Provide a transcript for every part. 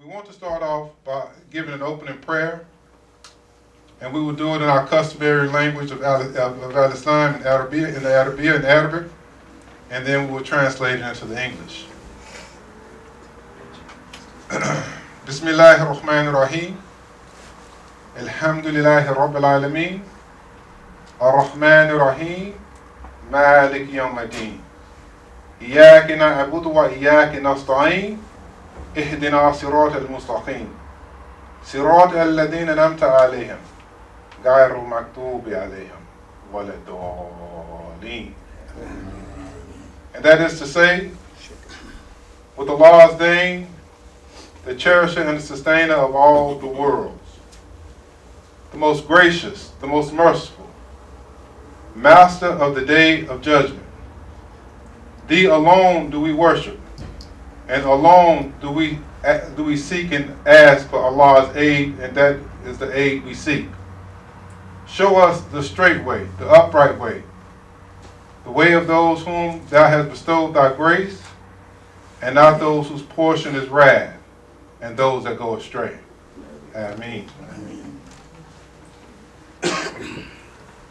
We want to start off by giving an opening prayer, and we will do it in our customary language of Al-Islam in Arabic, and then we will translate it into the English. Bismillahir Rahmanir Rahim. Alhamdulillahi Rabbil Alameen. Ar-Rahmanir Rahim. Malik Yawmiddin. Iyyaka na'budu wa iyyaka nasta'in. اهدنا صراط المستقيم صراط الذين أنعمت عليهم غير المغضوب عليهم ولا الضالين. And that is to say, with Allah's name, the cherisher and the sustainer of all the worlds, the most gracious, the most merciful, master of the day of judgment. Thee alone do we worship, and alone do we seek and ask for Allah's aid, and that is the aid we seek. Show us the straight way, the upright way, the way of those whom Thou hast bestowed Thy grace, and not those whose portion is wrath, and those that go astray. Ameen.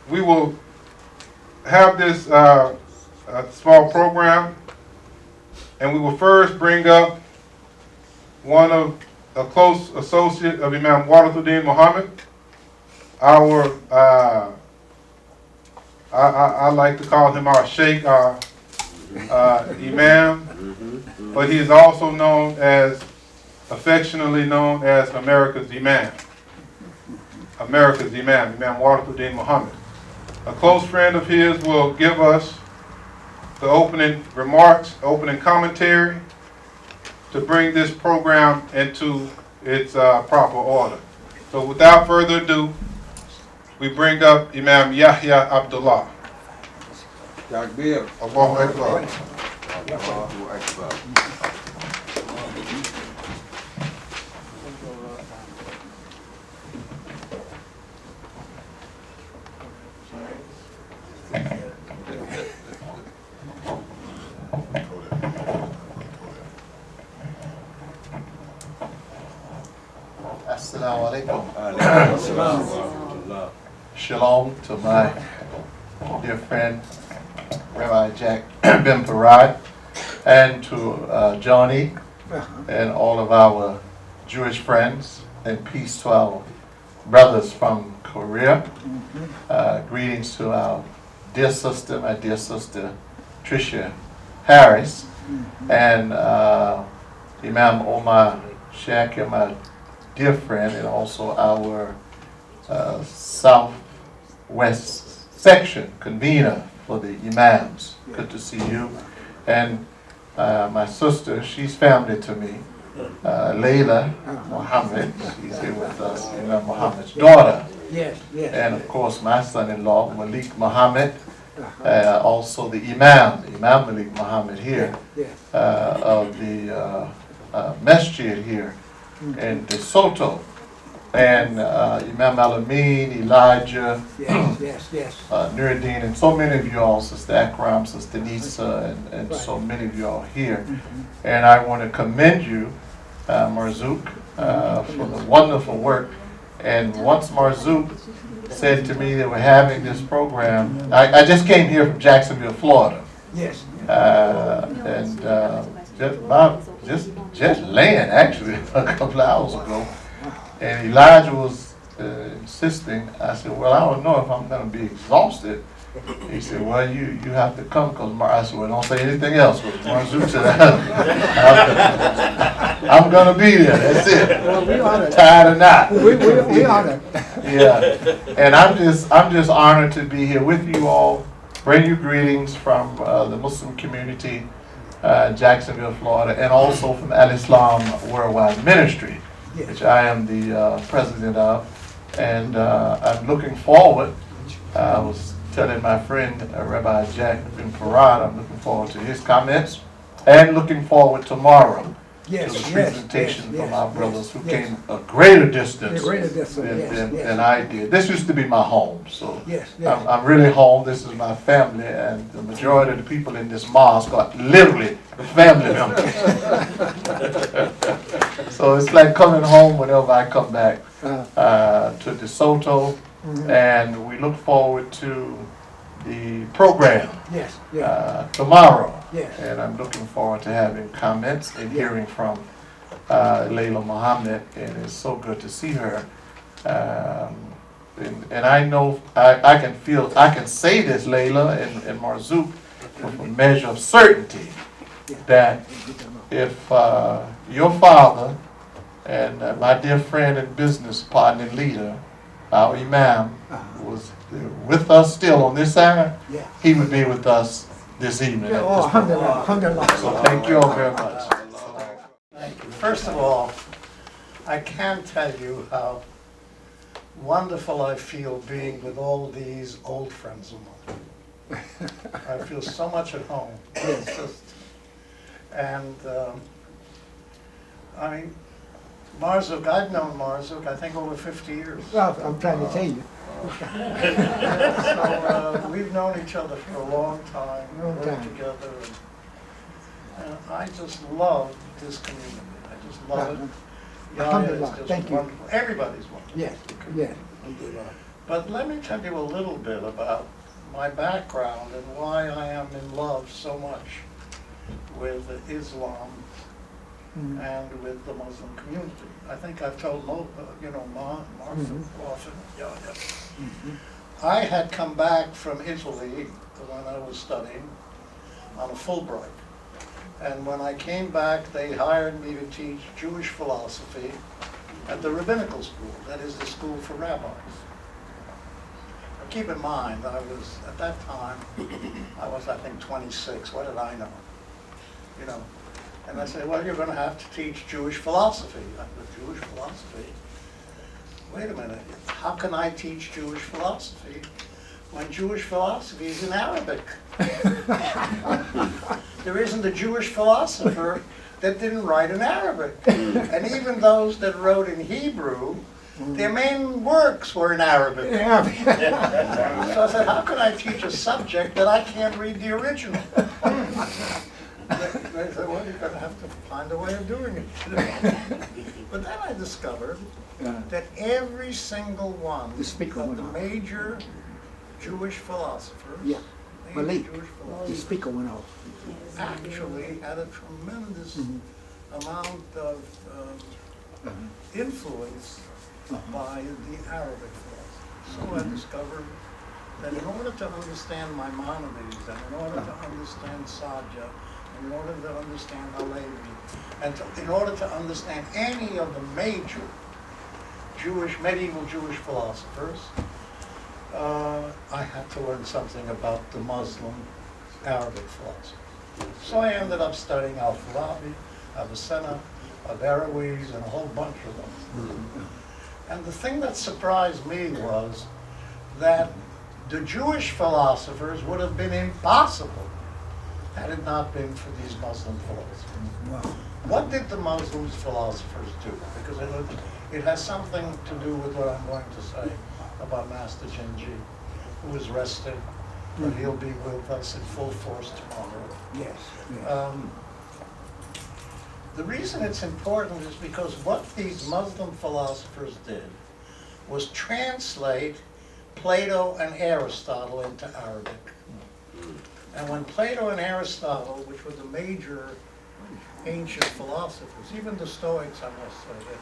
We will have this small program, and we will first bring up a close associate of Imam Warathuddin Muhammad, our, I like to call him our Sheikh, our Imam, but he is also affectionately known as America's Imam. America's Imam, Imam Warathuddin Muhammad. A close friend of his will give us the opening remarks, opening commentary, to bring this program into its proper order. So without further ado, we bring up Imam Yahya Abdullah. Takbir. Allahu Akbar. Allahu Akbar. Assalamu alaikum. Shalom to my dear friend Rabbi Jack bin Farad, and to Johnny and all of our Jewish friends, and peace to our brothers from Korea. Greetings to our dear sister, my dear sister Tricia Harris, and Imam Omar Shakir, my dear friend, and also our Southwest section convener for the Imams. Good to see you. And my sister, she's family to me, Layla Muhammad. She's here with us, Imam Muhammad's daughter. Yes, yes. And of course my son-in-law, Malik Muhammad, also the Imam Malik Muhammad here, of the MASJID here in DeSoto, and Imam Al-Amin, Elijah, Nuruddin, and so many of you all, Sister Akram, Sister Nisa, and so many of you all here. And I want to commend you, Marzouk, for the wonderful work. And once Marzouk said to me they were having this program, I just came here from Jacksonville, Florida. Yes. And just laying actually a couple of hours ago, and Elijah was insisting. I said, well, I don't know if I'm going to be exhausted. He said, well, you have to come, because I said, well, don't say anything else, because Marzouk said, I'm going to be there, that's it. Well, we honor it. Tired or not. We honor it. Yeah, and I'm just honored to be here with you all. Bring you greetings from the Muslim community, Jacksonville, Florida, and also from Al-Islam Worldwide Ministry, which I am the president of. And I'm looking forward. I was telling my friend Rabbi Jack bin Farad, I'm looking forward to his comments, and looking forward tomorrow Yes, to the yes, presentation yes, from our yes, brothers who yes. came a greater distance A greater distance, than yes, yes. I did. This used to be my home, so Yes, yes. I'm really home. This is my family, and the majority of the people in this mosque are literally family members. So it's like coming home whenever I come back to DeSoto, and we look forward to the program Yes, yes, tomorrow. yes. And I'm looking forward to having comments and hearing from Layla Muhammad, and it's so good to see her. And I know, I can feel, I can say this, Layla and Marzouk, with a measure of certainty that if your father and my dear friend and business partner and leader, our Imam, was with us still on this side, Yeah. he would be with us this evening. Yeah, At oh, this alhamdulillah, program. alhamdulillah. So thank you all very much. Thank you. First of all, I can't tell you how wonderful I feel being with all these old friends of mine. I feel so much at home. It's just, and I mean, Marzouk, I've known Marzouk, I think over 50 years. Well, I'm trying to tell you. So we've known each other for a long time, Long worked time. together, and I just love this community. I just love it. Yaya is Alhamdulillah, just thank you. wonderful. Everybody's wonderful. Yes, yes. Alhamdulillah. But let me tell you a little bit about my background and why I am in love so much with Islam and with the Muslim community. I think I've told Martha often. I had come back from Italy when I was studying on a Fulbright. And when I came back, they hired me to teach Jewish philosophy at the rabbinical school, that is the school for rabbis. Now, keep in mind, I was, at that time, I think 26, what did I know? You know, and I said, well, you're going to have to teach Jewish philosophy. I said, Jewish philosophy? Wait a minute, how can I teach Jewish philosophy when Jewish philosophy is in Arabic? There isn't a Jewish philosopher that didn't write in Arabic. And even those that wrote in Hebrew, their main works were in Arabic. So I said, how can I teach a subject that I can't read the original? They said, well, you're going to have to find a way of doing it. But then I discovered that every single one of the major Jewish philosophers, Malik, Jewish the philosophers, speaker went off. actually had a tremendous amount of influence by the Arabic philosophy. So I discovered that in order to understand Maimonides, and in order to understand Sajja, and in order to understand Halevi, and in order to understand any of the major medieval Jewish philosophers, I had to learn something about the Muslim Arabic philosophy. So I ended up studying Al-Farabi, Avicenna, Averroes, and a whole bunch of them. And the thing that surprised me was that the Jewish philosophers would have been impossible had it not been for these Muslim philosophers. Wow. What did the Muslim philosophers do? Because it has something to do with what I'm going to say about Master Jinji, who is rested, but he'll be with us in full force tomorrow. Yes. The reason it's important is because what these Muslim philosophers did was translate Plato and Aristotle into Arabic. And when Plato and Aristotle, which were the major ancient philosophers, even the Stoics, I must say,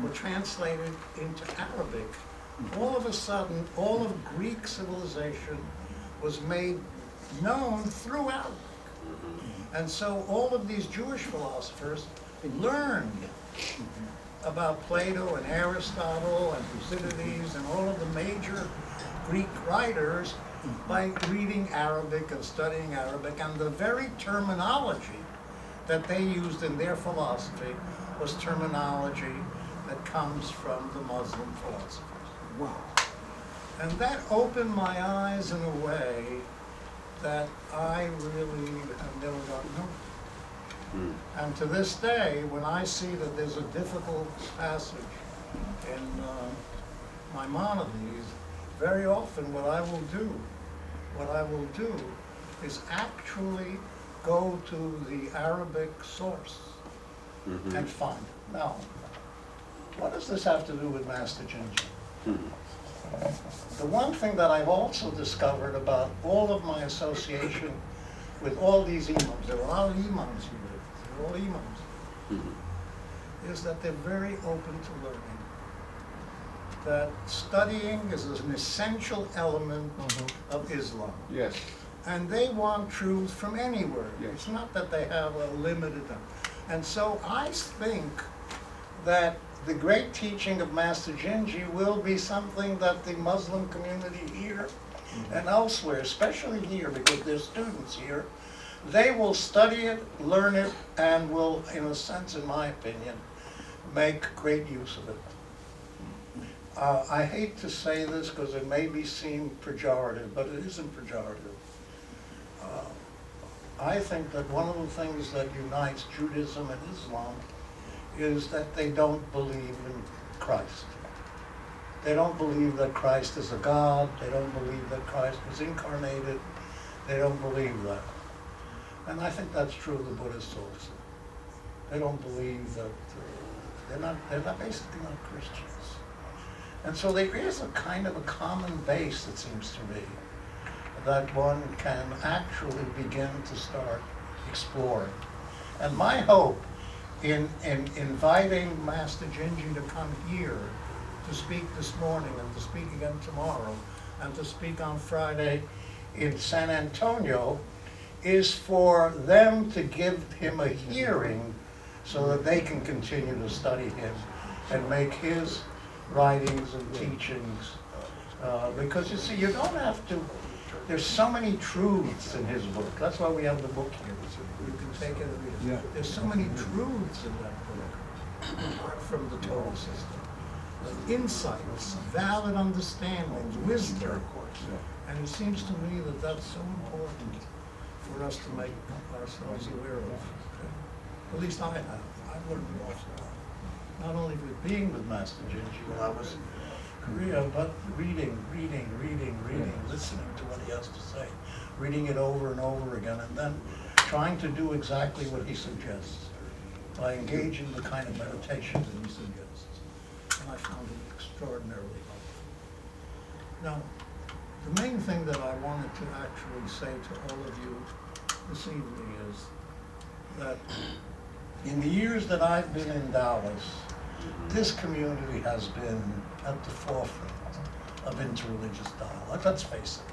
were translated into Arabic, all of a sudden, all of Greek civilization was made known through Arabic. And so all of these Jewish philosophers learned about Plato and Aristotle and Thucydides and all of the major Greek writers by reading Arabic and studying Arabic, and the very terminology that they used in their philosophy was terminology that comes from the Muslim philosophers. Wow. And that opened my eyes in a way that I really have never gotten over. And to this day, when I see that there's a difficult passage in Maimonides, very often what I will do is actually go to the Arabic source and find it. Now, what does this have to do with Master Jinji? The one thing that I've also discovered about all of my association with all these imams, there are a lot of imams here, they're all imams, is that they're very open to learning. That studying is an essential element of Islam. Yes. And they want truth from anywhere. Yes. It's not that they have a limited. And so I think that the great teaching of Master Jinji will be something that the Muslim community here and elsewhere, especially here because there's students here, they will study it, learn it, and will, in a sense, in my opinion, make great use of it. I hate to say this because it may seem pejorative, but it isn't pejorative. I think that one of the things that unites Judaism and Islam is that they don't believe in Christ. They don't believe that Christ is a God. They don't believe that Christ was incarnated. They don't believe that. And I think that's true of the Buddhists also. They don't believe that, they're basically not Christians. And so there is a kind of a common base, it seems to me, that one can actually begin to start exploring. And my hope in inviting Master Jinji to come here to speak this morning and to speak again tomorrow and to speak on Friday in San Antonio is for them to give him a hearing so that they can continue to study him and make his writings and teachings. Because you see, you don't have to, there's so many truths in his book. That's why we have the book here. You can take it and read it. Yeah. There's so many truths in that book, apart from the Torah system. Insights, valid understandings, wisdom. And it seems to me that that's so important for us to make ourselves aware of. At least I have. I've learned an awful lot. Not only with being with Master Jinji when I was in Korea, but reading, listening to what he has to say, reading it over and over again, and then trying to do exactly what he suggests by engaging the kind of meditation that he suggests. And I found it extraordinarily helpful. Now, the main thing that I wanted to actually say to all of you this evening is that in the years that I've been in Dallas, this community has been at the forefront of interreligious dialogue. Let's face it.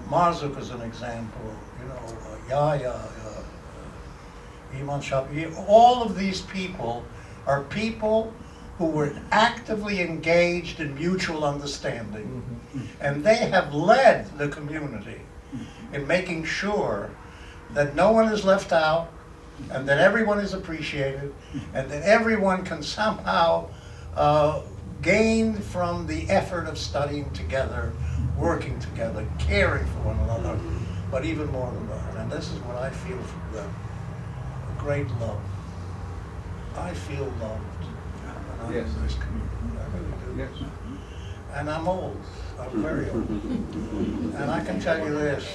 Marzuk is an example, Yahya, Iman Shafi. All of these people are people who were actively engaged in mutual understanding. And they have led the community in making sure that no one is left out, and that everyone is appreciated, and that everyone can somehow gain from the effort of studying together, working together, caring for one another, but even more than that. And this is what I feel from them, a great love. I feel loved when I'm in this community. I really do. Yes. And I'm old. I'm very old. And I can tell you this.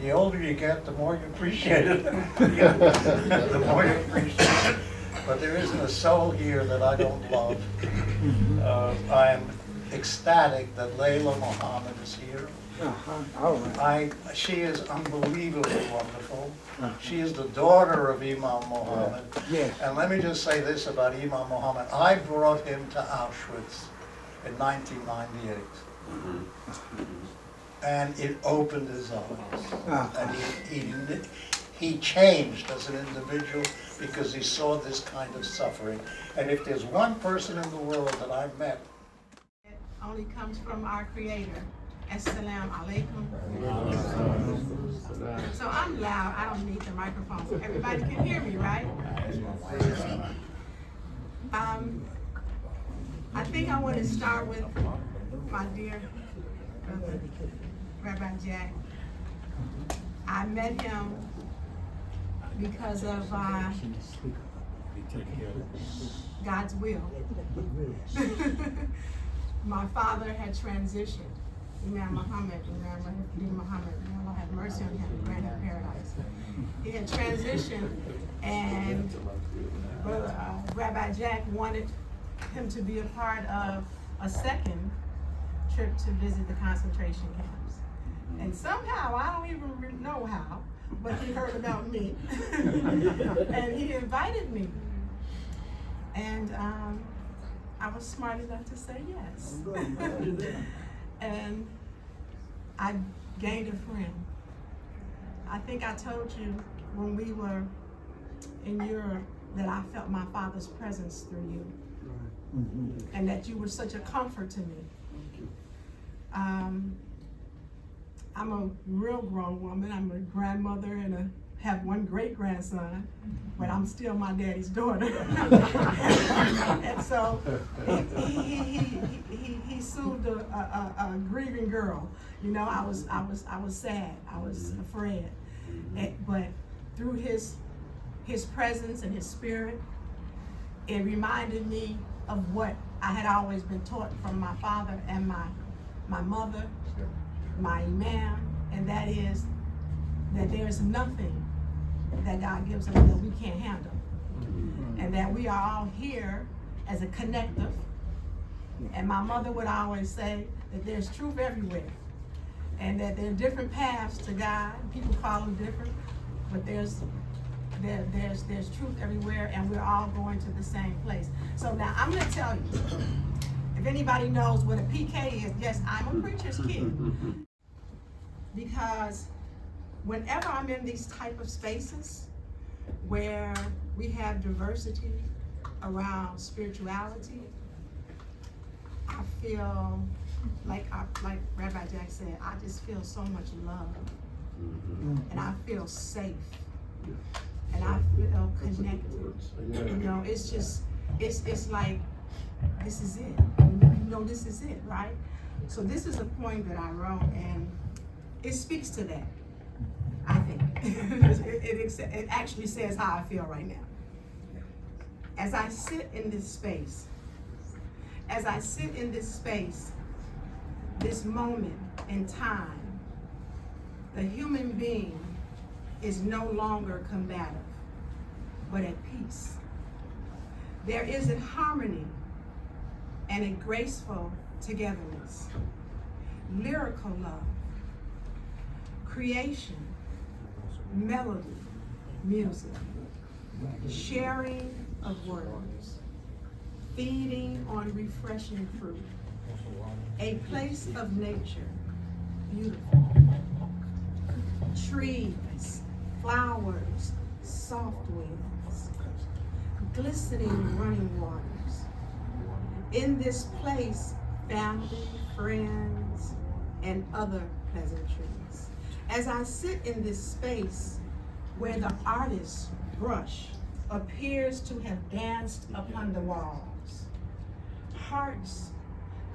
The older you get, the more you appreciate it. The more you appreciate it. But there isn't a soul here that I don't love. I am ecstatic that Layla Muhammad is here. All right. She is unbelievably wonderful. She is the daughter of Imam Muhammad. Yes. And let me just say this about Imam Muhammad. I brought him to Auschwitz in 1998. And it opened his eyes. And he changed as an individual because he saw this kind of suffering. And if there's one person in the world that I've met, it only comes from our Creator. Assalamu alaikum. So I'm loud. I don't need the microphone. So everybody can hear me, right? I think I want to start with my dear brother, Rabbi Jack. I met him because of God's will. My father had transitioned. Imam Muhammad, may Allah have mercy on him, grant him paradise. He had transitioned, and Rabbi Jack wanted him to be a part of a second trip to visit the concentration camps. And somehow, I don't even know how, but he heard about me. And he invited me. And I was smart enough to say yes. And I gained a friend. I think I told you when we were in Europe that I felt my father's presence through you. And that you were such a comfort to me. I'm a real grown woman. I'm a grandmother and have one great-grandson, but I'm still my daddy's daughter. And so he soothed a grieving girl. You know, I was sad. I was afraid. But through his presence and his spirit, it reminded me of what I had always been taught from my father and my mother, my imam, and that is that there's nothing that God gives us that we can't handle. And that we are all here as a collective. And my mother would always say that there's truth everywhere. And that there are different paths to God. People call them different, but there's truth everywhere, and we're all going to the same place. So now I'm gonna tell you, if anybody knows what a PK is, yes, I'm a preacher's kid. Because whenever I'm in these type of spaces where we have diversity around spirituality, I feel like Rabbi Jack said, I just feel so much love. And I feel safe. And I feel connected. You know, it's just, it's like, this is it. You know, this is it, right? So this is a poem that I wrote, and it speaks to that, I think. It actually says how I feel right now. As I sit in this space, this moment in time, the human being is no longer combative, but at peace. There is a harmony and a graceful togetherness, lyrical love, creation, melody, music, sharing of words, feeding on refreshing fruit, a place of nature, beautiful, trees, flowers, soft winds, glistening running waters. In this place, family, friends, and other pleasantries. As I sit in this space where the artist's brush appears to have danced upon the walls, hearts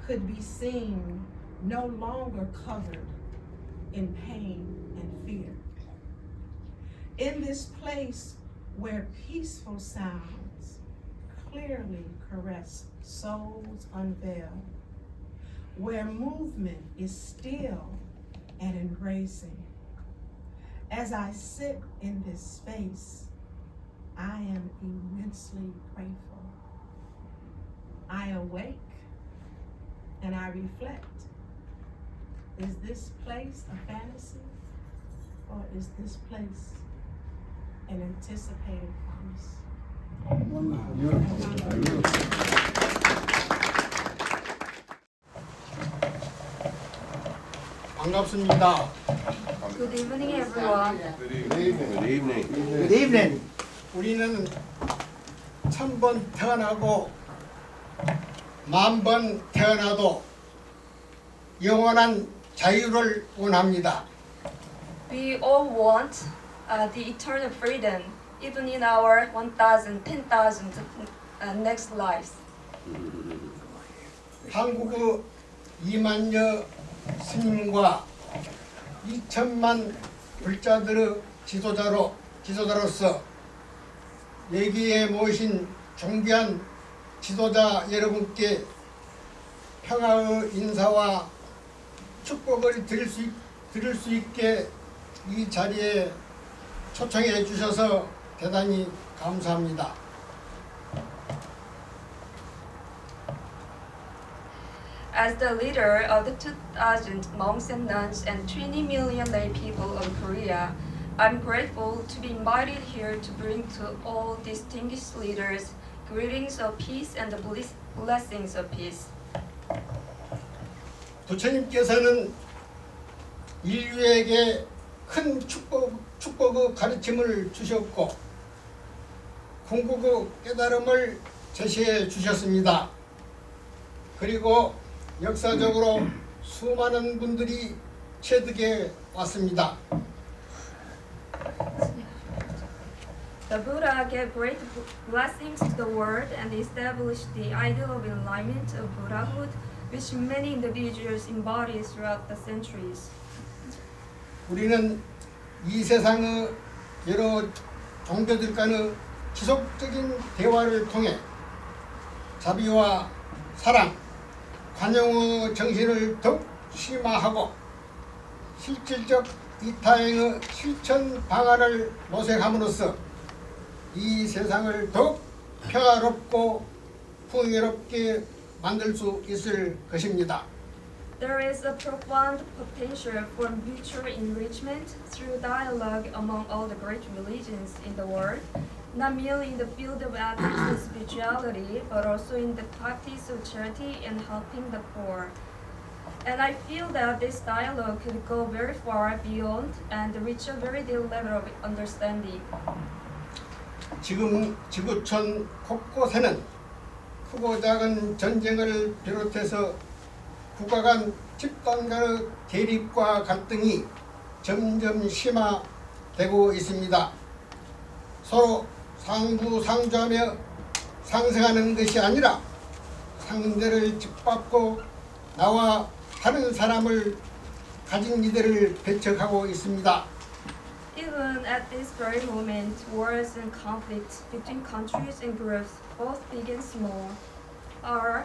could be seen no longer covered in pain and fear. In this place where peaceful sounds clearly caress souls unveiled, where movement is still and embracing. As I sit in this space, I am immensely grateful. I awake and I reflect. Is this place a fantasy, or is this place an anticipated promise? 반갑습니다. Good evening, everyone. Good evening. Good evening. 우리는 1000번 태어나고 10,000번 태어나도 영원한 자유를 원합니다. We all want the eternal freedom, even in our 1,000, 10,000 next lives. 한국의 2만여 스님과 2천만 불자들의 지도자로 지도자로서 여기에 모신 존귀한 지도자 여러분께 평화의 인사와 축복을 드릴 수 있게 이 자리에 초청해 주셔서 대단히 감사합니다. As the leader of the 2,000 monks and nuns and 20 million lay people of Korea, I'm grateful to be invited here to bring to all distinguished leaders greetings of peace and the blessings of peace. 부처님께서는 인류에게 큰 축복의 가르침을 주셨고 궁극의 깨달음을 제시해 주셨습니다. 그리고 역사적으로 수많은 분들이 체득해 왔습니다. The Buddha gave great blessings to the world and established the ideal of enlightenment of Buddhahood, which many individuals embody throughout the centuries. 우리는 이 세상의 여러 종교들과의 지속적인 대화를 통해 자비와 사랑, 관용의 정신을 더욱 심화하고 실질적 이타행의 실천 방안을 모색함으로써 이 세상을 더욱 평화롭고 풍요롭게 만들 수 있을 것입니다. There is a profound potential for mutual enrichment through dialogue among all the great religions in the world, not merely in the field of ethics and spirituality, but also in the practice of charity and helping the poor. And I feel that this dialogue could go very far beyond and reach a very deep level of understanding. 지금 지구촌 곳곳에는 크고 작은 전쟁을 비롯해서 국가 간 집단 간의 대립과 갈등이 점점 심화되고 있습니다. 서로 상부상조하며 상생하는 것이 아니라 상대를 짓밟고 나와 다른 사람을 가진 이들을 배척하고 있습니다. Even at this very moment, wars and conflicts between countries and groups, both big and small, are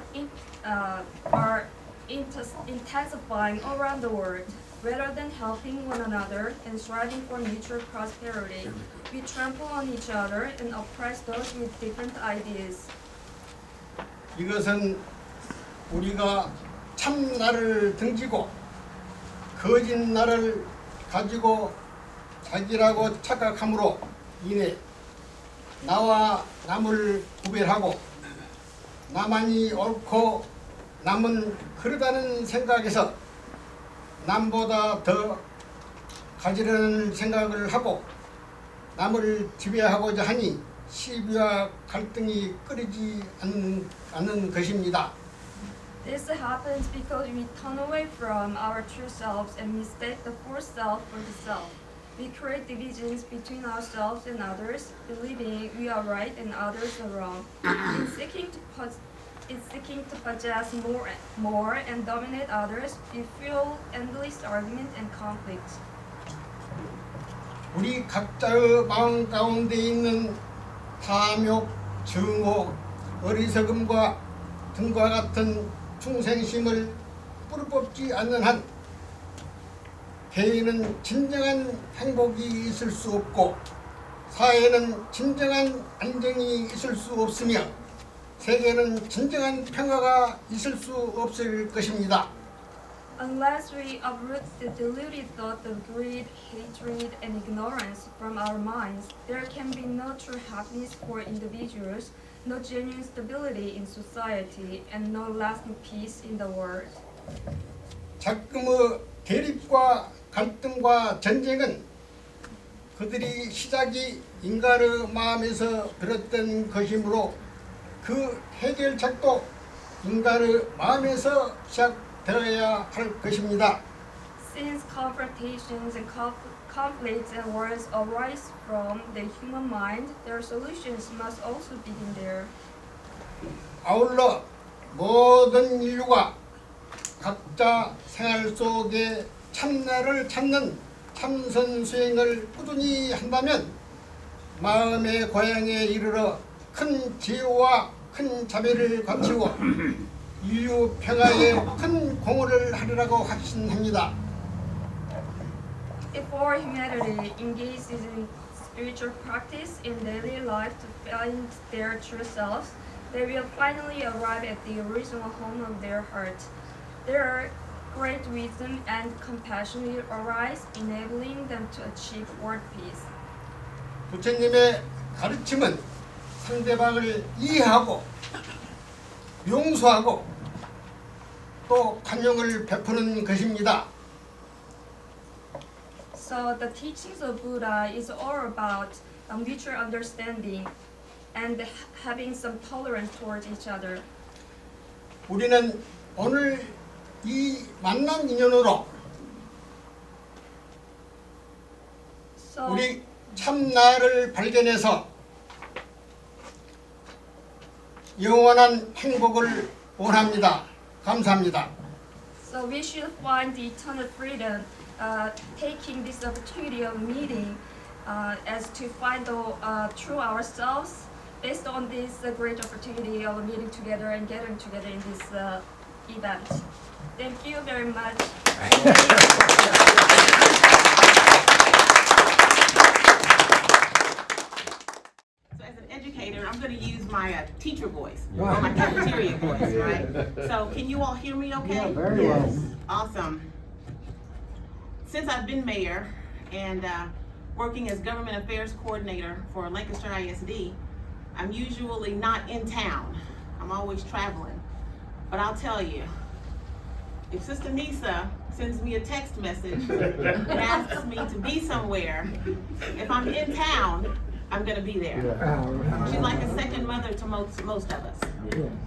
intensifying around the world. Rather than helping one another and striving for mutual prosperity, we trample on each other and oppress those with different ideas. 이것은 우리가 참나를 등지고 거짓 나를 가지고 자기라고 착각함으로 인해 나와 남을 구별하고 나만이 옳고 남은 그러다는 생각에서 남보다 더 가지려는 생각을 하고 남을 지배하고자 하니 시비와 갈등이 끊이지 않는 것입니다. This happens because we turn away from our true selves and mistake the false self for the self. We create divisions between ourselves and others, believing we are right and others are wrong. In seeking to possess more and dominate others, we fuel endless argument and conflict. 우리 각자의 마음 가운데 있는 탐욕, 증오, 어리석음과 등과 같은 충생심을 뿌리뽑지 않는 한 개인은 진정한 행복이 있을 수 없고 사회는 진정한 안정이 있을 수 없으며 세계는 진정한 평화가 있을 수 없을 것입니다. Unless we uproot the deluded thought of greed, hatred, and ignorance from our minds, there can be no true happiness for individuals, no genuine stability in society, and no lasting peace in the world. 자금의 대립과 갈등과 전쟁은 그들이 시작이 인간의 마음에서 비롯된 것이므로 그 해결책도 인간의 마음에서 시작되어야 할 것입니다. Since confrontations and conflicts and wars arise from the human mind, their solutions must also begin there. 아울러 모든 인류가 각자 생활 속에 참나를 찾는 참선 수행을 꾸준히 한다면 마음의 고향에 이르러 큰 지혜와 큰 자비를 갖추어 인류 평화에 큰 공헌을 하리라고 확신합니다. If all humanity engages in spiritual practice in daily life to find their true selves, they will finally arrive at the original home of their heart. Their great wisdom and compassion will arise, enabling them to achieve world peace. 부처님의 가르침은 상대방을 이해하고 용서하고 또 관용을 베푸는 것입니다. So the teachings of Buddha is all about mutual understanding and having some tolerance towards each other. 우리는 오늘 이 만난 인연으로 So, 우리 참나를 발견해서 영원한 행복을 원합니다. 감사합니다. so we should find the eternal freedom, taking this opportunity of meeting as to find the true ourselves based on this great opportunity of meeting together and getting together in this event. Thank you very much. So as an educator, I'm going to use my teacher voice, or my cafeteria voice, right? So can you all hear me okay? Yeah, very well. Awesome. Since I've been mayor and working as government affairs coordinator for Lancaster ISD, I'm usually not in town. I'm always traveling. But I'll tell you, if Sister Nisa sends me a text message and asks me to be somewhere, if I'm in town, I'm gonna be there. She's like a second mother to most of us.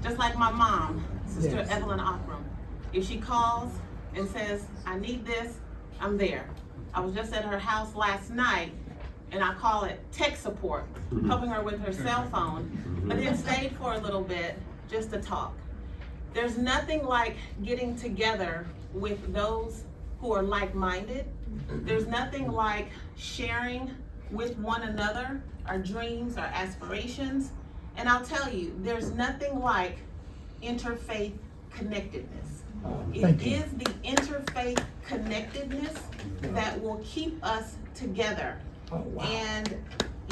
Just like my mom, Sister Evelyn Akram. If she calls and says, I need this, I'm there. I was just at her house last night, and I call it tech support, helping her with her cell phone, but then stayed for a little bit just to talk. There's nothing like getting together with those who are like-minded. There's nothing like sharing with one another our dreams, our aspirations. And I'll tell you, there's nothing like interfaith connectedness. It is the interfaith connectedness that will keep us together. And,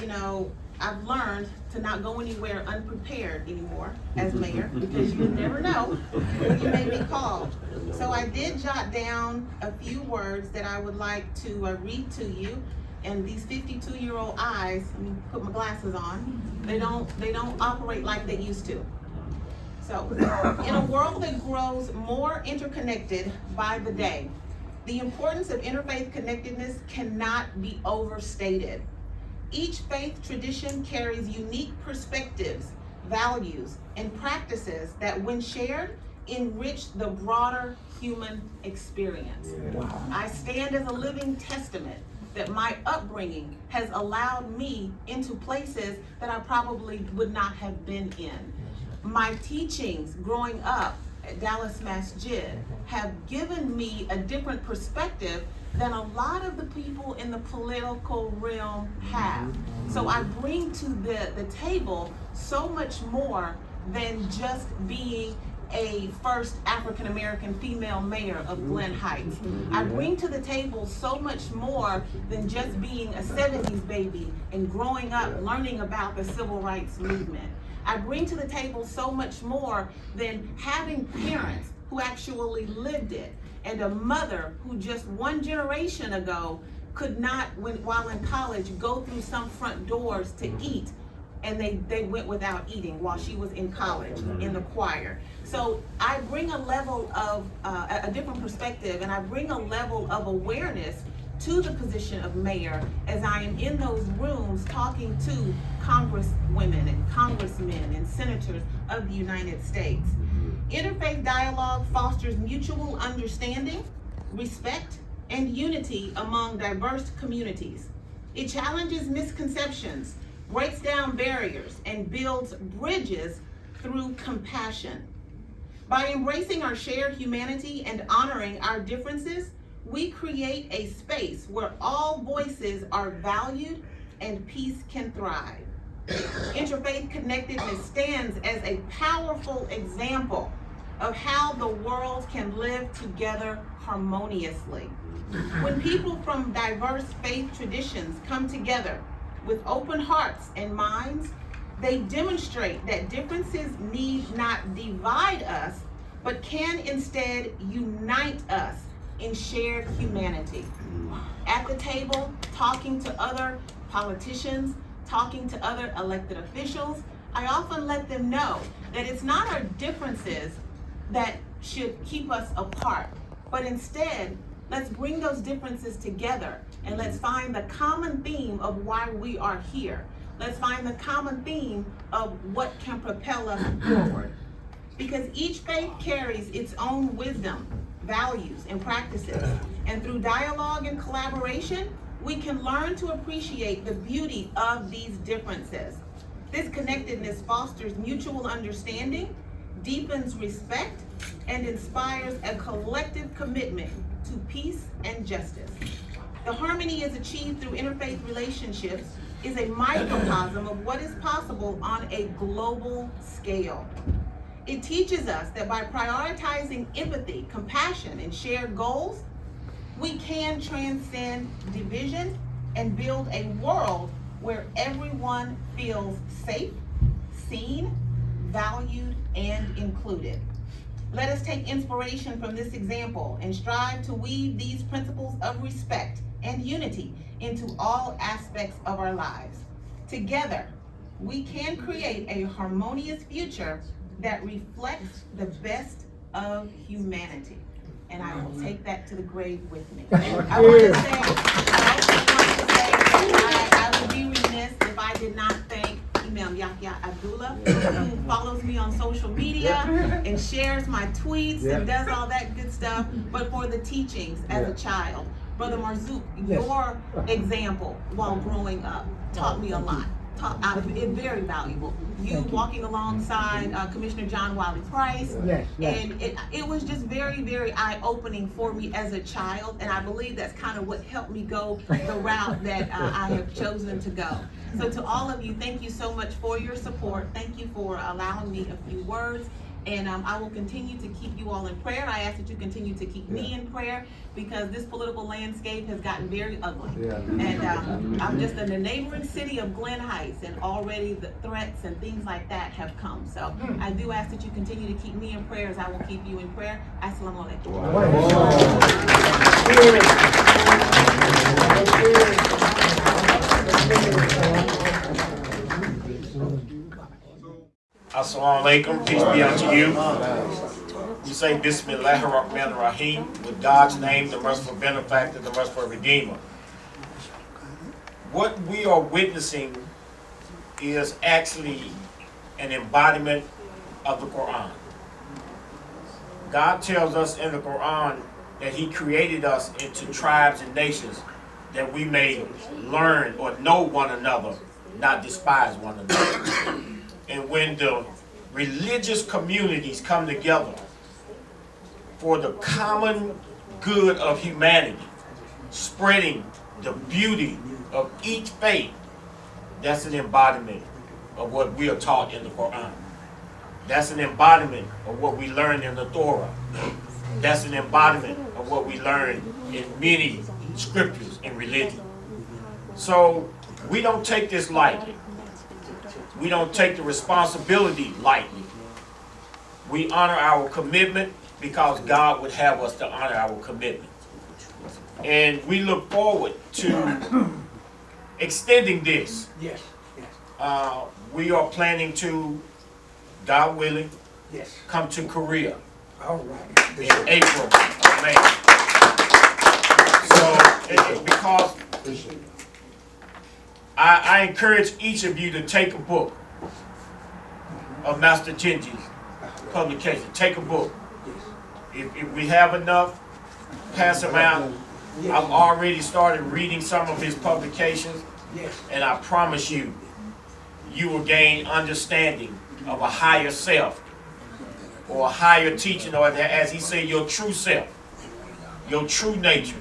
you know, I've learned to not go anywhere unprepared anymore as mayor, because you never know when you may be called. So I did jot down a few words that I would like to read to you. And these 52-year-old eyes, let me put my glasses on, they don't operate like they used to. So, in a world that grows more interconnected by the day, the importance of interfaith connectedness cannot be overstated. Each faith tradition carries unique perspectives, values, and practices that, when shared, enrich the broader human experience. I stand as a living testament that my upbringing has allowed me into places that I probably would not have been in. My teachings growing up at Dallas MASJID have given me a different perspective than a lot of the people in the political realm have. So I bring to the table so much more than just being a first African-American female mayor of Glen Heights. I bring to the table so much more than just being a 70s baby and growing up learning about the civil rights movement. I bring to the table so much more than having parents who actually lived it, and a mother who just one generation ago could not, while in college, go through some front doors to eat, and they went without eating while she was in college in the choir. So I bring a level of, a different perspective, and I bring a level of awareness to the position of mayor as I am in those rooms talking to congresswomen and congressmen and senators of the United States. Interfaith dialogue fosters mutual understanding, respect, and unity among diverse communities. It challenges misconceptions, breaks down barriers, and builds bridges through compassion. By embracing our shared humanity and honoring our differences, we create a space where all voices are valued and peace can thrive. Interfaith connectedness stands as a powerful example of how the world can live together harmoniously. When people from diverse faith traditions come together with open hearts and minds, they demonstrate that differences need not divide us, but can instead unite us in shared humanity. At the table, talking to other politicians, talking to other elected officials, I often let them know that it's not our differences that should keep us apart, but instead, let's bring those differences together and let's find the common theme of why we are here. Let's find the common theme of what can propel us forward. Because each faith carries its own wisdom, values, and practices. And through dialogue and collaboration, we can learn to appreciate the beauty of these differences. This connectedness fosters mutual understanding, deepens respect, and inspires a collective commitment to peace and justice. The harmony is achieved through interfaith relationships is a microcosm of what is possible on a global scale. It teaches us that by prioritizing empathy, compassion, and shared goals, we can transcend division and build a world where everyone feels safe, seen, valued, and included. Let us take inspiration from this example and strive to weave these principles of respect and unity into all aspects of our lives. Together, we can create a harmonious future that reflects the best of humanity. And I will take that to the grave with me. I would be remiss if I did not thank Imam Yahya Abdullah, who follows me on social media and shares my tweets and does all that good stuff, but for the teachings as a child. Brother Marzouk, your example while growing up taught me a lot. It's very valuable. You walking alongside Commissioner John Wiley Price, and it was just very, very eye-opening for me as a child, and I believe that's kind of what helped me go the route that I have chosen to go. So to all of you, thank you so much for your support. Thank you for allowing me a few words. And I will continue to keep you all in prayer. I ask that you continue to keep me in prayer because this political landscape has gotten very ugly. And I'm just in the neighboring city of Glen Heights, and already the threats and things like that have come. So I do ask that you continue to keep me in prayer as I will keep you in prayer. Assalamu Assalamu alaikum, peace be unto you. We say Bismillahir Rahmanir Rahim, with God's name, the merciful benefactor, the merciful redeemer. What we are witnessing is actually an embodiment of the Quran. God tells us in the Quran that He created us into tribes and nations that we may learn or know one another, not despise one another. And when the religious communities come together for the common good of humanity, spreading the beauty of each faith, that's an embodiment of what we are taught in the Quran. That's an embodiment of what we learn in the Torah. That's an embodiment of what we learn in many scriptures in religion. So we don't take this lightly. We don't take the responsibility lightly. We honor our commitment because God would have us to honor our commitment. And we look forward to extending this. Yes. We are planning to, God willing, come to Korea in April or May. So, because I encourage each of you to take a book of Master Chinji's publication. Take a book. If we have enough, pass them out. I've already started reading some of his publications, and I promise you, you will gain understanding of a higher self, or a higher teaching, or as he said, your true self, your true nature.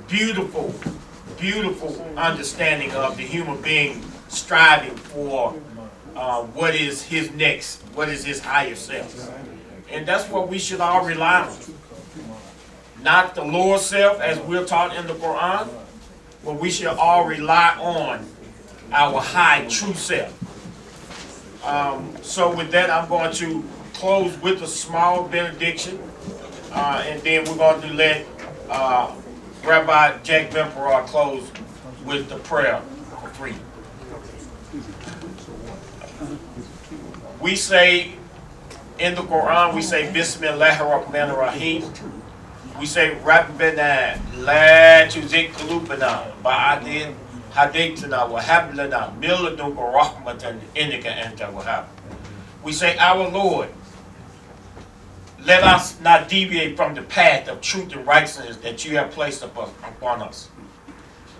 Beautiful, beautiful understanding of the human being striving for what is his next, what is his higher self. And that's what we should all rely on. Not the lower self as we're taught in the Quran, but we should all rely on our high true self. So with that, I'm going to close with a small benediction, and then we're going to let Rabbi Jack Bemperor close with the prayer for freedom. We say in the Quran, we say Bismillahir Rahmanir Rahim. We say Rabbana la tuzigh qulubana ba'da hadaytana wa hab lana min ladunka rahmatan innaka antal wahhab. We say, our Lord, let us not deviate from the path of truth and righteousness that you have placed upon us.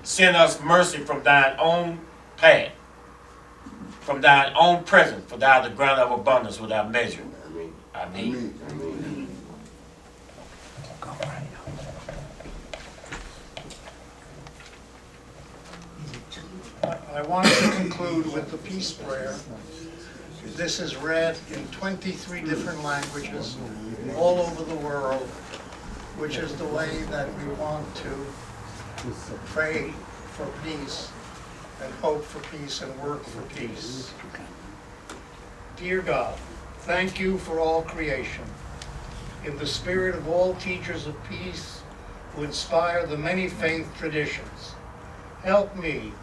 Send us mercy from thine own path, from thine own presence, for thou the ground of abundance without measure. Amen. Amen. I wanted to conclude with the peace prayer. This is read in 23 different languages all over the world, which is the way that we want to pray for peace and hope for peace and work for peace. Dear God, thank you for all creation. In the spirit of all teachers of peace who inspire the many faith traditions, help me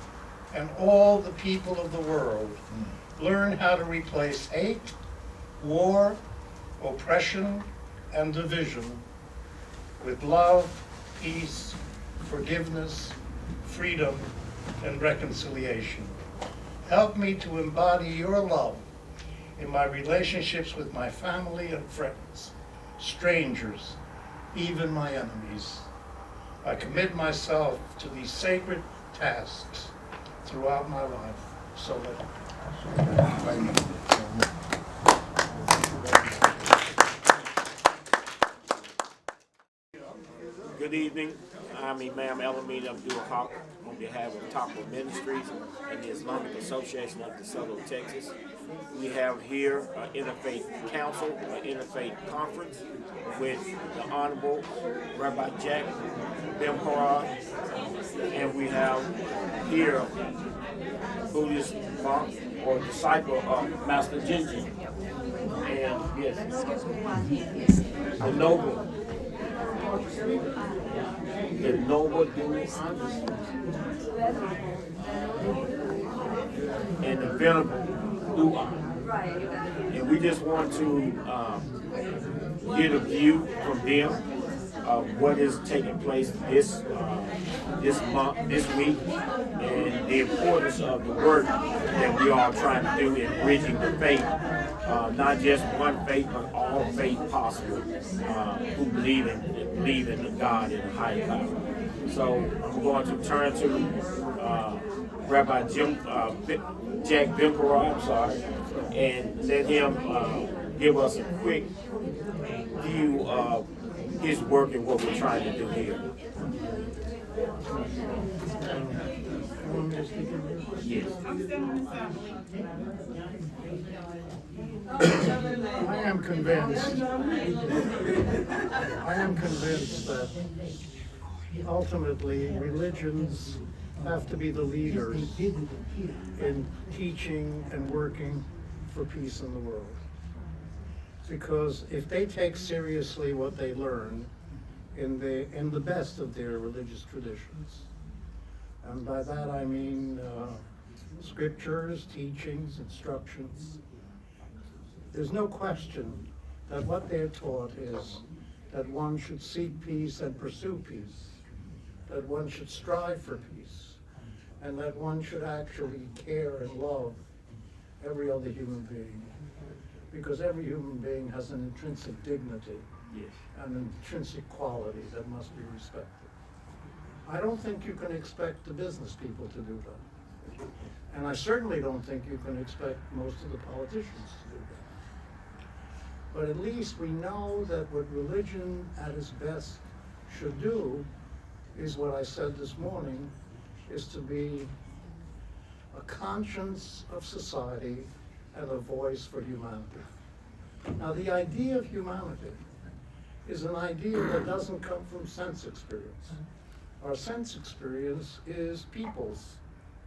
and all the people of the world learn how to replace hate, war, oppression, and division with love, peace, forgiveness, freedom, and reconciliation. Help me to embody your love in my relationships with my family and friends, strangers, even my enemies. I commit myself to these sacred tasks throughout my life, so that Good evening. I'm Imam Elamine Abdul Haq on behalf of Taqwa Ministries and the Islamic Association of DeSoto, Texas. We have here an Interfaith Council, an Interfaith Conference with the Honorable Rabbi Jack Bemperor, and we have here Buddhist monk or disciple of Master Jinji. And yes, the noble and the venerable Dua. And we just want to get a view from them of what is taking place this month, this week, and the importance of the work that we are trying to do in bridging the faith, not just one faith, but all faith possible, who believe in God and a higher power. So I'm going to turn to Rabbi Jack Bemperor, and let him give us a quick view of his work and what we're trying to do here. Yes. I am convinced that ultimately religions have to be the leaders in teaching and working for peace in the world. Because if they take seriously what they learn in the best of their religious traditions, and by that I mean scriptures, teachings, instructions, there's no question that what they're taught is that one should seek peace and pursue peace, that one should strive for peace, and that one should actually care and love every other human being. Because every human being has an intrinsic dignity, yes, and an intrinsic quality that must be respected. I don't think you can expect the business people to do that. And I certainly don't think you can expect most of the politicians to do that. But at least we know that what religion at its best should do is what I said this morning, is to be a conscience of society and a voice for humanity. Now, the idea of humanity is an idea that doesn't come from sense experience. Our sense experience is peoples,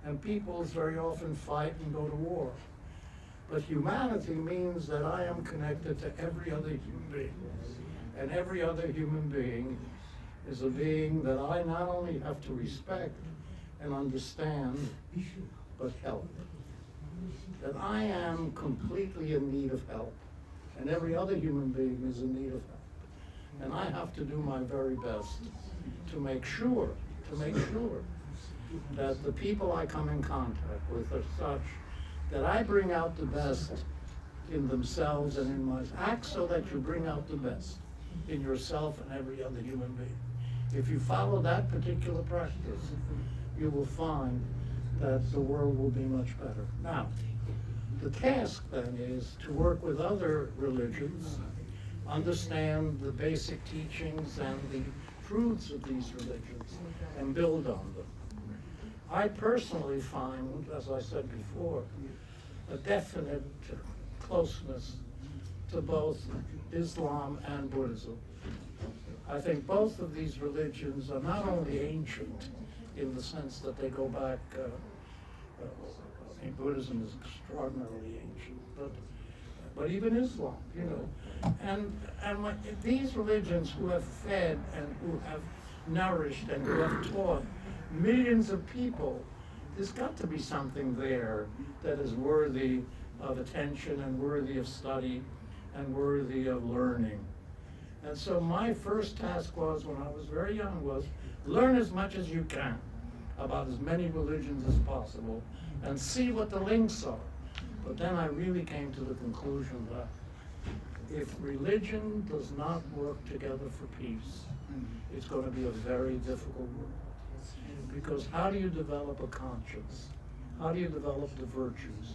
and peoples very often fight and go to war. But humanity means that I am connected to every other human being, and every other human being is a being that I not only have to respect and understand, but help. That I am completely in need of help, and every other human being is in need of help. And I have to do my very best to make sure that the people I come in contact with are such that I bring out the best in themselves and in my act, so that you bring out the best in yourself and every other human being. If you follow that particular practice, you will find that the world will be much better. Now, the task then is to work with other religions, understand the basic teachings and the truths of these religions, and build on them. I personally find, as I said before, a definite closeness to both Islam and Buddhism. I think both of these religions are not only ancient in the sense that they go back, I mean, Buddhism is extraordinarily ancient, but even Islam, you know. And these religions who have fed and who have nourished and who have taught millions of people, there's got to be something there that is worthy of attention and worthy of study and worthy of learning. And so my first task was, when I was very young, was learn as much as you can about as many religions as possible and see what the links are. But then I really came to the conclusion that if religion does not work together for peace, it's going to be a very difficult world. Because how do you develop a conscience? How do you develop the virtues?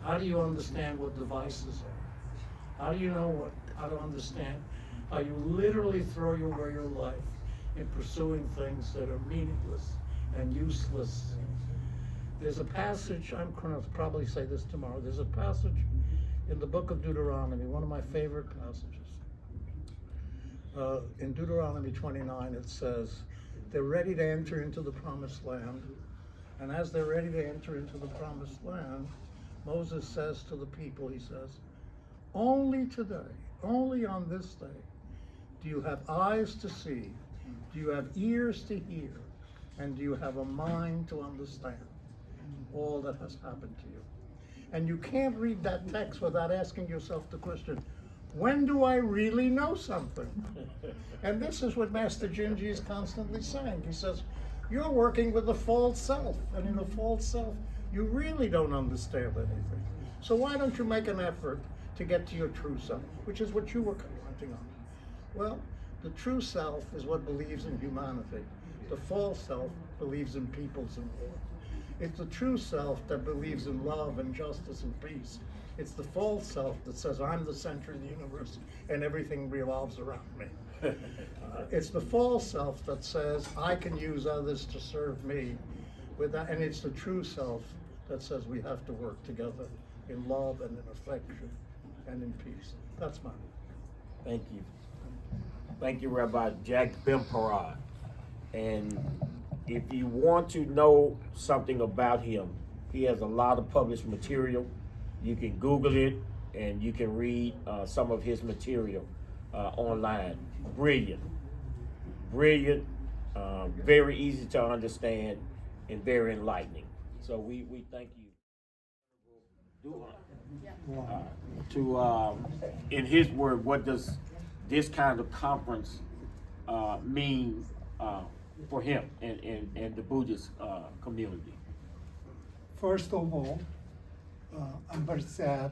How do you understand what the vices are? How do you know how to understand how you literally throw away your life in pursuing things that are meaningless and useless? There's a passage, I'm going to probably say this tomorrow, there's a passage in the book of Deuteronomy, one of my favorite passages. In Deuteronomy 29 it says, they're ready to enter into the promised land, and as they're ready to enter into the promised land, Moses says to the people, he says, only today, only on this day, do you have eyes to see, do you have ears to hear, and do you have a mind to understand all that has happened to you? And you can't read that text without asking yourself the question, when do I really know something? And this is what Master Jinji is constantly saying. He says, you're working with the false self, and in the false self, you really don't understand anything. So why don't you make an effort to get to your true self, which is what you were commenting on? Well, the true self is what believes in humanity. The false self believes in peoples and war. It's the true self that believes in love and justice and peace. It's the false self that says, I'm the center of the universe and everything revolves around me. It's the false self that says, I can use others to serve me. And it's the true self that says we have to work together in love and in affection and in peace. That's mine. Thank you. Thank you, Rabbi Jack Bemparad. And if you want to know something about him, he has a lot of published material. You can Google it and you can read some of his material online. Brilliant, very easy to understand and very enlightening. So we thank you. In his word, what does this kind of conference mean for him and the Buddhist community? First of all, I'm very sad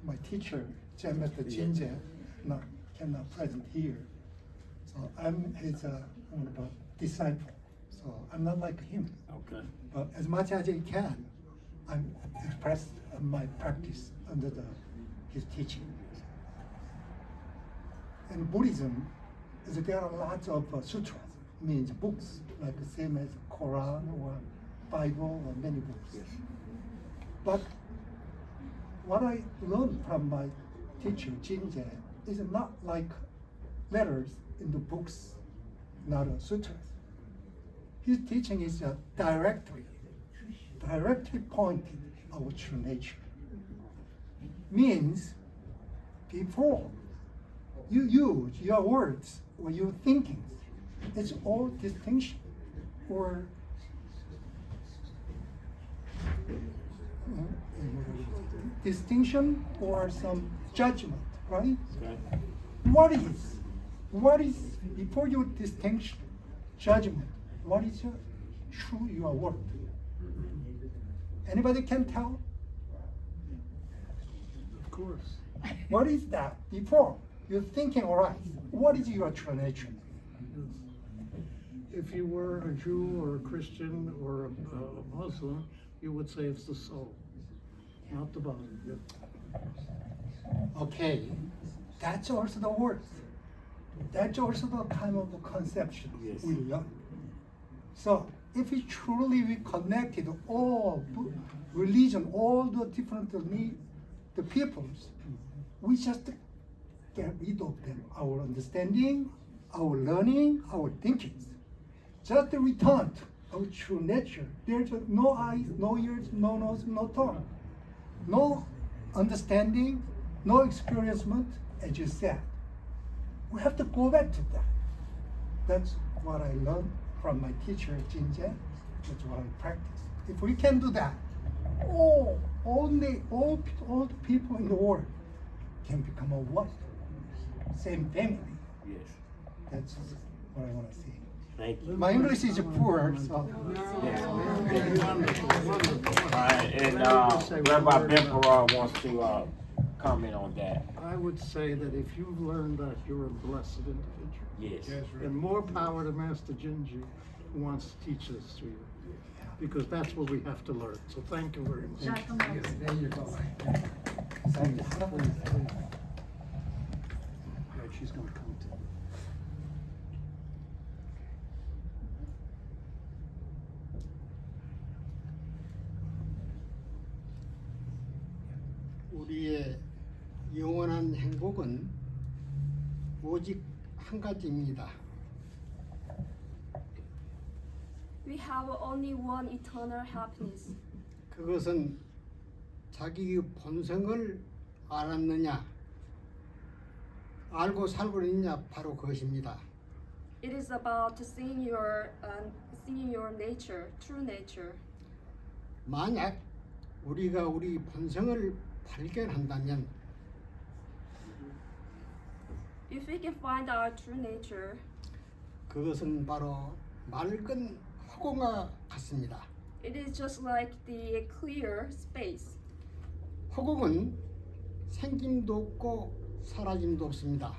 my teacher, Mr. Jinji, cannot present here. So I'm his disciple. So I'm not like him. Okay. But as much as I can, I'm express my practice under his teaching. In Buddhism, there are lots of sutras, means books, like the same as Quran or Bible or many books. But what I learned from my teacher, Jinjae, is not like letters in the books, not a sutras. His teaching is directly pointed our true nature. Means before you use your words or your thinking, it's all distinction or distinction or some judgment, right? Okay. What is before your distinction, judgment? What is your word? Anybody can tell? Of course. What is that before you're thinking? All right, what is your true nature? If you were a Jew or a Christian or a Muslim, you would say it's the soul, not the body. Okay, that's also the word. That's also the kind of conception we learn. So if we truly connected all religion, all the different the peoples, we just get rid of them. Our understanding, our learning, our thinking. Just return to our true nature. There's no eyes, no ears, no nose, no tongue. No understanding, no experiencement, as you said. We have to go back to that. That's what I learned from my teacher, Jinjae. That's what I practice. If we can do that, all the people in the world can become a one, same family. Yes. That's what I want to say. Thank you. My English is poor, so. Wonderful. Right, and Rabbi Ben Parag wants to comment on that. I would say that if you've learned that, you're a blessed individual. Yes. And more power to Master Jinji, who wants to teach this to you. Because that's what we have to learn. So thank you very much. There you go. Right, she's going to come to. 우리의 영원한 행복은 오직 한 가지입니다. We have only one eternal happiness. 그것은 자기의 본성을 알았느냐, 알고 살고 있느냐, 바로 그것입니다. It is about seeing your nature, true nature. 만약 우리가 우리 본성을 발견한다면 If we can find our true nature, 그것은 바로 맑은 허공과 같습니다. it is just like the clear space. 허공은 생김도 없고 사라짐도 없습니다.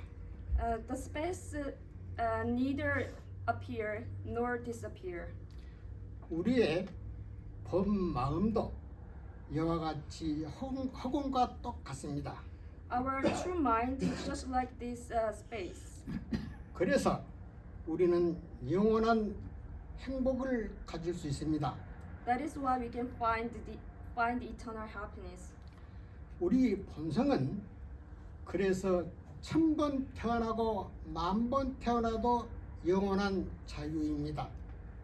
The space neither appear nor disappear. 우리의 본 마음도 이와 같이 허공과 똑같습니다. Our true mind is just like this space. 그래서 우리는 영원한 행복을 가질 수 있습니다. That is why we can find eternal happiness. 우리 본성은 그래서 1000번 태어나고 10,000번 태어나도 영원한 자유입니다.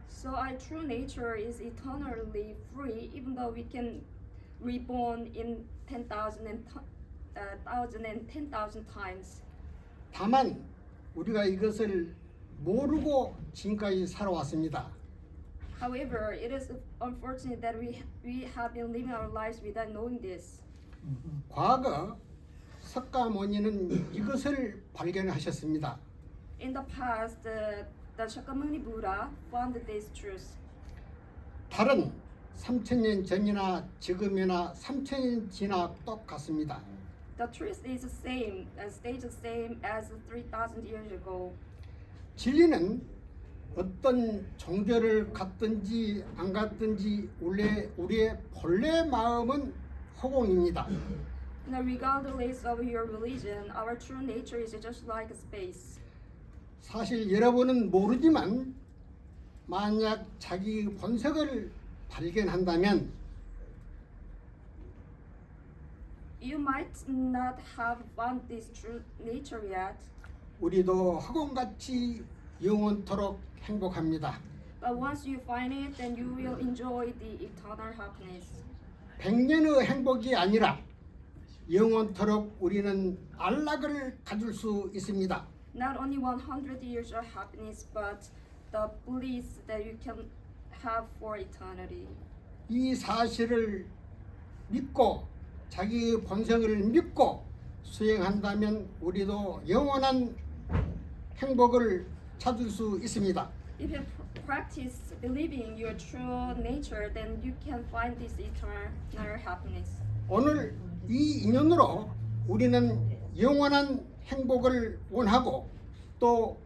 So our true nature is eternally free, even though we can reborn in 10,000 and 10,000 times. 다만 우리가 이것을 모르고 지금까지 살아왔습니다. However, it is unfortunate that we have been living our lives without knowing this. 과거 석가모니는 이것을 발견하셨습니다. In the past, the Shakyamuni Buddha found this truth. 다른 3000년 전이나 지금이나 3000년 지나 똑같습니다. The truth is the same, stays the same as 3,000 years ago. 진리는 어떤 종교를 갖든지 안 갖든지 우리의 본래 마음은 허공입니다. Now, regardless of your religion, our true nature is just like a space. 사실 여러분은 모르지만 만약 자기 본색을 발견한다면 You might not have found this true nature yet, 우리도 학원같이 영원토록 행복합니다. but once you find it, then you will enjoy the eternal happiness. 100년의 행복이 아니라 영원토록 우리는 안락을 가질 수 있습니다. Not only 100 years of happiness, but the bliss that you can have for eternity. 이 사실을 믿고 자기 본성을 믿고 수행한다면 우리도 영원한 행복을 찾을 수 있습니다. If you practice believing your true nature, then you can find this eternal happiness. 오늘 이 인연으로 우리는 영원한 행복을 원하고 또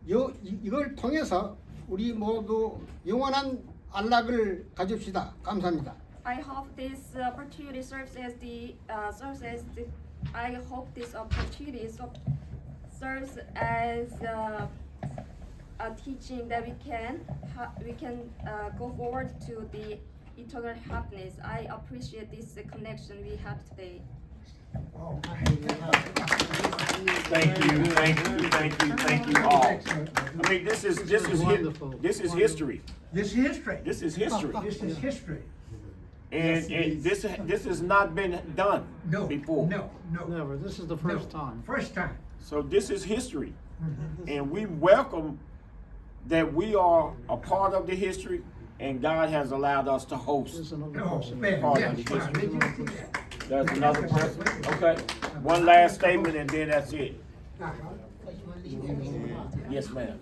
이걸 통해서 우리 모두 영원한 안락을 가집시다. 감사합니다. I hope this opportunity serves as I hope this opportunity serves as a teaching that we can go forward to the eternal happiness. I appreciate this connection we have today. Thank you all. I mean, this is wonderful. this is history. This is history. This is history, This is history. and this has not been done No, before. no. Never, this is the first time. First time. So this is history, and we welcome that we are a part of the history, and God has allowed us to host. There's another Oh, person. man, Part yes, of the fine. history. Did you see that? There's another person. Okay, one last statement, and then that's it. Yes, ma'am.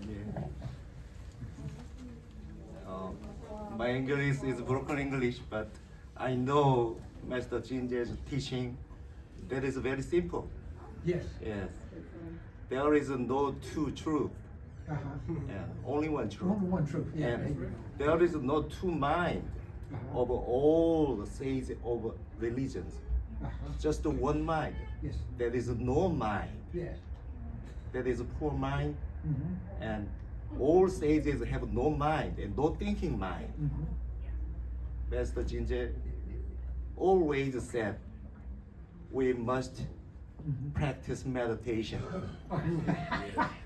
My English is broken English, but I know Master Jinje's teaching. That is very simple. Yes. Yes, there is no two truth, Uh-huh. and only one truth. Only one truth. Yeah. And there is no two mind of all the sages of religions. Uh-huh. Just one mind. Yes. There is no mind. Yes. That is a poor mind, Mm-hmm. and all sages have no mind and no thinking mind. Mm-hmm. Master Jinje always said we must practice meditation.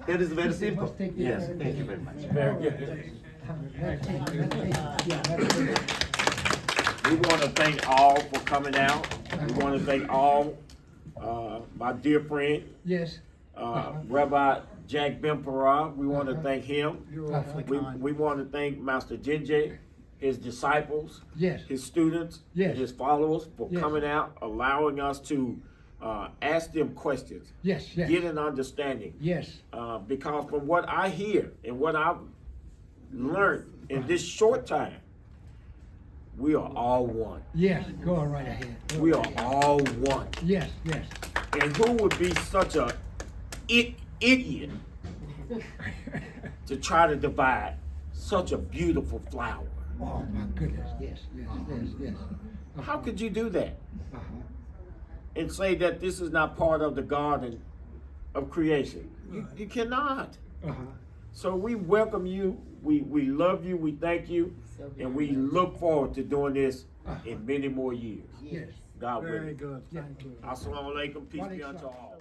That is very simple. must take the Yes, meditation. thank you very much. Very good. Yeah, meditation. We want to thank all for coming out. We want to thank all, my dear friend, Yes. Rabbi Jack Bempera. We want to thank him. You're awfully We, kind. we want to thank Master Jinje, his disciples, Yes. his students, Yes. his followers for Yes. coming out, allowing us to ask them questions, Yes. Yes. get an understanding. Yes. Because from what I hear and what I've learned in this short time, we are all one. Yes. Go right ahead. Go We right are ahead. all one. Yes. Yes. And who would be such a idiot to try to divide such a beautiful flower? Oh my goodness. Yes. Yes. Yes. Yes. How could you do that Uh-huh. and say that this is not part of the garden of creation? You cannot. Uh-huh. So we welcome you, we love you, we thank you, and we look forward to doing this in many more years. Yes. God Very willing. good, thank you. Assalamu alaikum, peace be unto all.